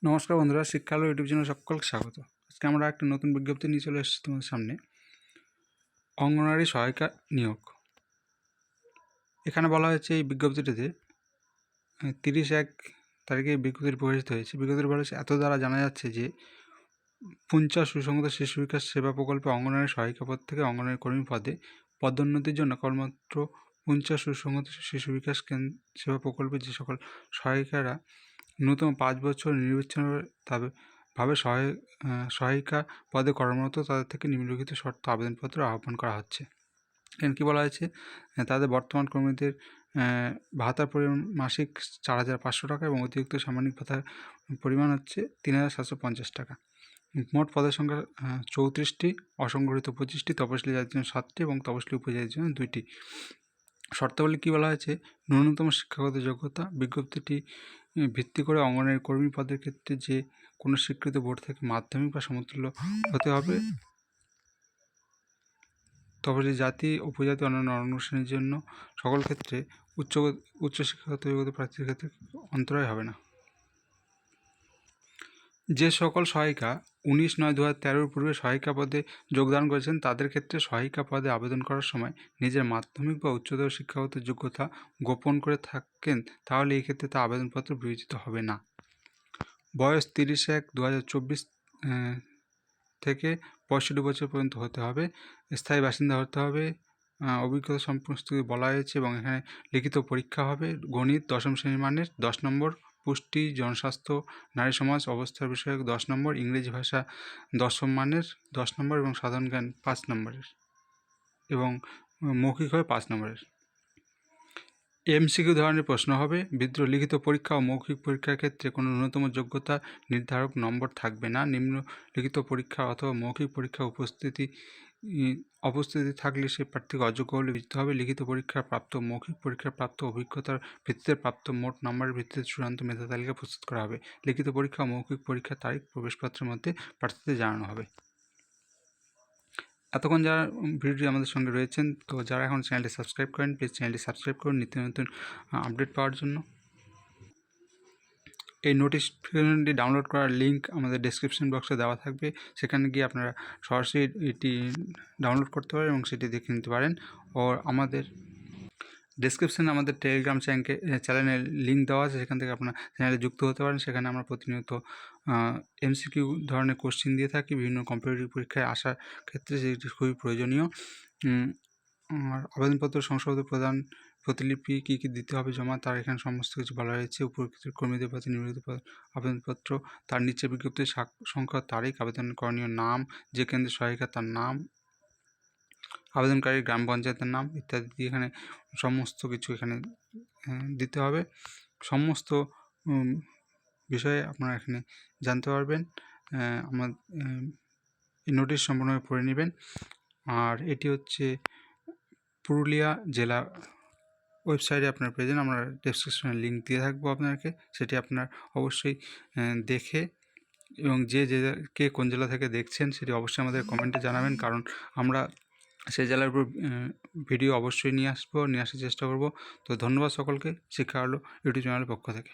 নমস্কার বন্ধুরা, শিক্ষালয় ইউটিউব চ্যানেলে সকলকে স্বাগত। আজকে আমরা একটা নতুন বিজ্ঞপ্তি নিয়ে চলে এসেছি তোমাদের সামনে। অঙ্গনওয়াড়ি সহায়িকা নিয়োগ। এখানে বলা হয়েছে এই বিজ্ঞপ্তিটিতে 30/1 তারিখে বিজ্ঞপ্তিটি প্রকাশিত হয়েছে। বিজ্ঞপ্তিটি বলা হয়েছে, এত দ্বারা জানা যাচ্ছে যে 50 সুসংহত শিশু বিকাশ সেবা প্রকল্পে অঙ্গনওয়াড়ি সহায়িকা পদ থেকে অঙ্গনওয়াড়ি কর্মী পদে পদোন্নতির জন্য কেবলমাত্র 50 সুসংহত শিশু বিকাশ সেবা প্রকল্পে যে সকল সহায়িকারা ন্যূনতম 5 বছর নিরবিচ্ছিন্নভাবে সহায়িকা পদে কর্মরত তাদের থেকে নিম্নলিখিত শর্ত আবেদনপত্র আহ্বান করা হচ্ছে। এখানে কী বলা হয়েছে, তাদের বর্তমান কর্মীদের ভাতার পরিমাণ মাসিক 4,500 টাকা এবং অতিরিক্ত সামাজিক ভাতার পরিমাণ হচ্ছে 3,750 টাকা। মোট পদের সংখ্যা 34টি, অসংগঠিত 25টি, তপশিলি জাতির জন্য 7টি এবং তপশিলি উপজাতির জন্য 2টি। শর্তাবলী কী বলা হয়েছে, ন্যূনতম শিক্ষাগত যোগ্যতা। বিজ্ঞপ্তিটি ভিত্তি করে অঙ্গনওয়াড়ি কর্মী পদের ক্ষেত্রে যে কোনো স্বীকৃত বোর্ড থেকে মাধ্যমিক বা সমতুল্য হতে হবে। তপশিলি জাতি, উপজাতি, অন্যান্য অনুশ্রেণীর জন্য সকল ক্ষেত্রে উচ্চশিক্ষাগত যোগ্যতা প্রার্থীর ক্ষেত্রে অন্তরায় হবে না। যে সকল সহায়িকা 19/9/2013 পূর্বে সহায়িকা পদে যোগদান করেছেন তাদের ক্ষেত্রে সহায়িকা পদে আবেদন করার সময় নিজের মাধ্যমিক বা উচ্চতর শিক্ষাগত যোগ্যতা গোপন করে থাকেন, তাহলে এই ক্ষেত্রে তা আবেদনপত্র বিবেচিত হবে না। বয়স 30/1/2024 থেকে 65 বছর পর্যন্ত হতে হবে। স্থায়ী বাসিন্দা হতে হবে। অভিজ্ঞতা সমস্ত বলা হয়েছে এবং এখানে লিখিত পরীক্ষা হবে। গণিত 10ম শ্রেণীর মানের 10 নম্বর, পুষ্টি, জনস্বাস্থ্য, নারী সমাজ, অবস্থার বিষয়ক 10 নম্বর, ইংরেজি ভাষা 10ম মানের 10 নম্বর এবং সাধারণ জ্ঞান 5 নম্বরের এবং মৌখিক হবে 5 নম্বরের। MCQ ধরনের প্রশ্ন হবে। বিদ্রোহ লিখিত পরীক্ষা ও মৌখিক পরীক্ষার ক্ষেত্রে কোনো ন্যূনতম যোগ্যতা নির্ধারক নম্বর থাকবে না। নিম্নলিখিত পরীক্ষা অথবা মৌখিক পরীক্ষা উপস্থিতি থাকলে সে প্রার্থীকে অযোগ্য বলে বিবেচিত হবে। লিখিত পরীক্ষার প্রাপ্ত, মৌখিক পরীক্ষার প্রাপ্ত অভিজ্ঞতার ভিত্তিতে প্রাপ্ত মোট নম্বরের ভিত্তিতে চূড়ান্ত মেধা তালিকা প্রস্তুত করা হবে। লিখিত পরীক্ষা ও মৌখিক পরীক্ষার তারিখ প্রবেশপত্রের মধ্যে প্রার্থীদের জানানো হবে। এতক্ষণ যারা ভিডিওটি আমাদের সঙ্গে রয়েছেন, তো যারা এখন চ্যানেলটি সাবস্ক্রাইব করেন, প্লিজ চ্যানেলটি সাবস্ক্রাইব করুন নিত্য নতুন আপডেট পাওয়ার জন্য। এই নোটিফিকেশনটি ডাউনলোড করার লিঙ্ক আমাদের ডেসক্রিপশন বক্সে দেওয়া থাকবে, সেখানে গিয়ে আপনারা সরাসরি এটি ডাউনলোড করতে পারেন এবং সেটি দেখে নিতে পারেন। ও আমাদের ডেসক্রিপশানে আমাদের টেলিগ্রাম চ্যানেলের লিঙ্ক দেওয়া আছে, সেখান থেকে আপনারা চ্যানেলে যুক্ত হতে পারেন। সেখানে আমরা প্রতিনিয়ত MCQ ধরনের কোশ্চেন দিয়ে থাকি বিভিন্ন কম্পিটিটিভ পরীক্ষায় আসার ক্ষেত্রে, সেটি খুবই প্রয়োজনীয়। আর আবেদনপত্র সংশোধন প্রদান প্রতিলিপি কী কী দিতে হবে জমা, তার এখানে সমস্ত কিছু বলা হয়েছে। উপকৃত কর্মীদের প্রতি নিবেদিত আবেদনপত্র, তার নিচে বিজ্ঞপ্তির সংখ্যা, তারিখ, আবেদন করণীয় নাম, যে কেন্দ্রের সহায়িকা তার নাম, আবেদনকারীর গ্রাম পঞ্চায়েতের নাম ইত্যাদি এখানে সমস্ত কিছু এখানে দিতে হবে। সমস্ত বিষয়ে আপনারা এখানে জানতে পারবেন। আমার এই নোটিশ সম্পূর্ণভাবে পড়ে নেবেন। আর এটি হচ্ছে পুরুলিয়া জেলা ওয়েবসাইটে আপনারা পেয়ে যান। আমরা ডেসক্রিপশনে লিঙ্ক দিয়ে থাকবো আপনাকে, সেটি আপনার অবশ্যই দেখে এবং কে কোন জেলা থেকে দেখছেন সেটি অবশ্যই আমাদের কমেন্টে জানাবেন, কারণ আমরা সেই জেলার উপর ভিডিও অবশ্যই নিয়ে আসার চেষ্টা করব। তো ধন্যবাদ সকলকে শিক্ষা আলো ইউটিউব চ্যানেলের পক্ষ থেকে।